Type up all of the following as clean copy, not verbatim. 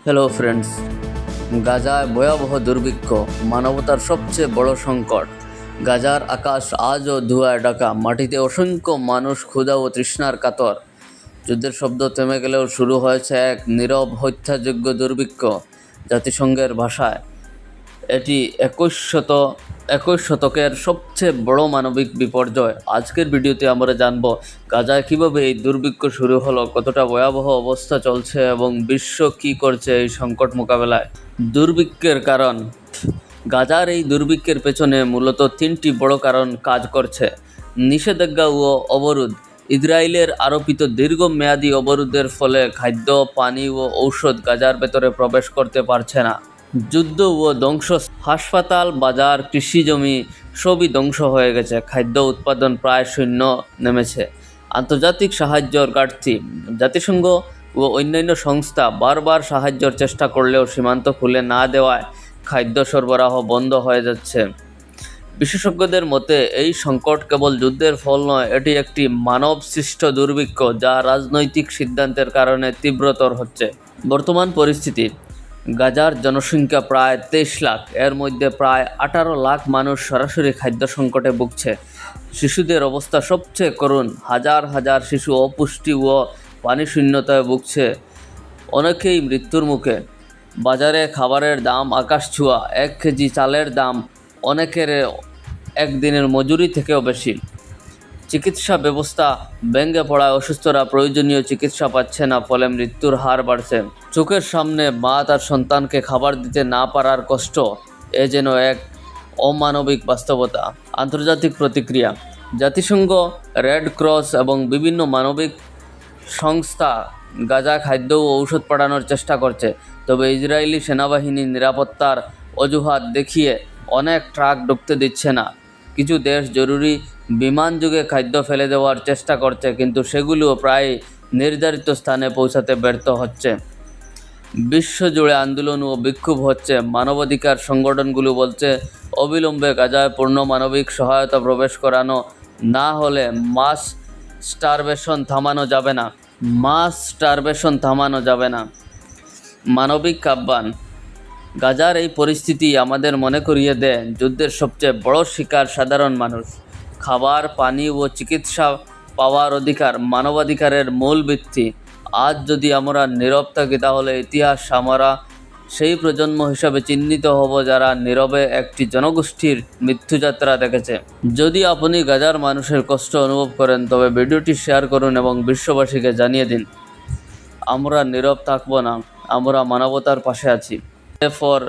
Hello friends, গাজায় ভয়াবহ দুর্ভিক্ষ মানবতার সবচেয়ে বড় সংকট। গাজার আকাশ আজও ধোঁয়ায় ঢাকা, মাটিতে অসংখ্য মানুষ ক্ষুধা ও তৃষ্ণার কাতর। যুদ্ধের শব্দ থেমে গেলেও শুরু হয়েছে এক নীরব হত্যাযোগ্য দুর্ভিক্ষ। জাতিসংঘের ভাষায় এটি একুশ শতকের সবচেয়ে বড় মানবিক বিপর্যয়। আজকের ভিডিওতে আমরা জানব গাজায় কীভাবে এই দুর্ভিক্ষ শুরু হলো, কতটা ভয়াবহ অবস্থা চলছে এবং বিশ্ব কী করছে এই সংকট মোকাবেলায়। দুর্ভিক্ষের কারণ। গাজার এই দুর্ভিক্ষের পেছনে মূলত তিনটি বড় কারণ কাজ করছে: নিষেধাজ্ঞা ও অবরোধ। ইসরায়েলের আরোপিত দীর্ঘমেয়াদী অবরোধের ফলে খাদ্য, পানি ও ঔষধ গাজার ভেতরে প্রবেশ করতে পারছে না। যুদ্ধ ও ধ্বংস। হাসপাতাল, বাজার, কৃষিজমি সবই ধ্বংস হয়ে গেছে। খাদ্য উৎপাদন প্রায় শূন্য নেমেছে। আন্তর্জাতিক সাহায্যর ঘাটতি। জাতিসংঘ ও অন্যান্য সংস্থা বারবার সাহায্যের চেষ্টা করলেও সীমান্ত খুলে না দেওয়ায় খাদ্য সরবরাহ বন্ধ হয়ে যাচ্ছে। বিশেষজ্ঞদের মতে এই সংকট কেবল যুদ্ধের ফল নয়, এটি একটি মানব সৃষ্ট দুর্ভিক্ষ যা রাজনৈতিক সিদ্ধান্তের কারণে তীব্রতর হচ্ছে। বর্তমান পরিস্থিতি: গাজার জনসংখ্যা প্রায় 23 লাখ, এর মধ্যে প্রায় 18 লাখ মানুষ সরাসরি খাদ্য সংকটে ভুগছে। শিশুদের অবস্থা সবচেয়ে করুণ। হাজার হাজার শিশু অপুষ্টি ও পানি শূন্যতায় ভুগছে, অনেকেই মৃত্যুর মুখে। বাজারে খাবারের দাম আকাশ ছোঁয়া। 1 কেজি চালের দাম অনেকের একদিনের মজুরি থেকেও বেশি। চিকিৎসা ব্যবস্থা ভেঙে পড়ায় অসুস্থরা প্রয়োজনীয় চিকিৎসা পাচ্ছে না, ফলে মৃত্যুর হার বাড়ছে। চোখের সামনে মা তার সন্তানকে খাবার দিতে না পারার কষ্ট এ যেন এক অমানবিক বাস্তবতা। আন্তর্জাতিক প্রতিক্রিয়া: জাতিসংঘ, রেড ক্রস এবং বিভিন্ন মানবিক সংস্থা গাজা খাদ্য ও ঔষধ পাঠানোর চেষ্টা করছে। তবে ইসরায়েলি সেনাবাহিনী নিরাপত্তার অজুহাত দেখিয়ে অনেক ট্রাক ঢুকতে দিচ্ছে না। কিছু দেশ জরুরি বিমানযোগে খাদ্য ফেলে দেওয়ার চেষ্টা করছে, কিন্তু সেগুলোও প্রায় নির্ধারিত স্থানে পৌঁছাতে ব্যর্থ হচ্ছে। বিশ্বজুড়ে আন্দোলন ও বিক্ষোভ হচ্ছে। মানবাধিকার সংগঠনগুলো বলছে, অবিলম্বে গাজায় পূর্ণ মানবিক সহায়তা প্রবেশ করানো না হলে মাস স্টারভেশন থামানো যাবে না। মানবিক আহ্বান: গাজার এই পরিস্থিতি আমাদের মনে করিয়ে দেয় যুদ্ধের সবচেয়ে বড় শিকার সাধারণ মানুষ। খাবার, পানি ও চিকিৎসা পাওয়ার অধিকার মানবাধিকারের মূল ভিত্তি। আজ যদি আমরা নীরব থাকি, তাহলে ইতিহাস আমরা সেই প্রজন্ম হিসাবে চিহ্নিত হব যারা নীরবে একটি জনগোষ্ঠীর মৃত্যুযাত্রা দেখেছে। যদি আপনি গাজার মানুষের কষ্ট অনুভব করেন, তবে ভিডিওটি শেয়ার করুন এবং বিশ্ববাসীকে জানিয়ে দিন, আমরা নীরব থাকব না, আমরা মানবতার পাশে আছি। For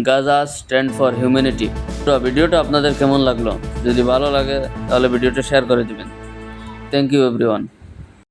Gaza, stand for humanity. ভিডিওটা আপনাদের কেমন লাগলো? যদি ভালো লাগে তাহলে ভিডিওটা শেয়ার করে দিবেন। Thank you everyone.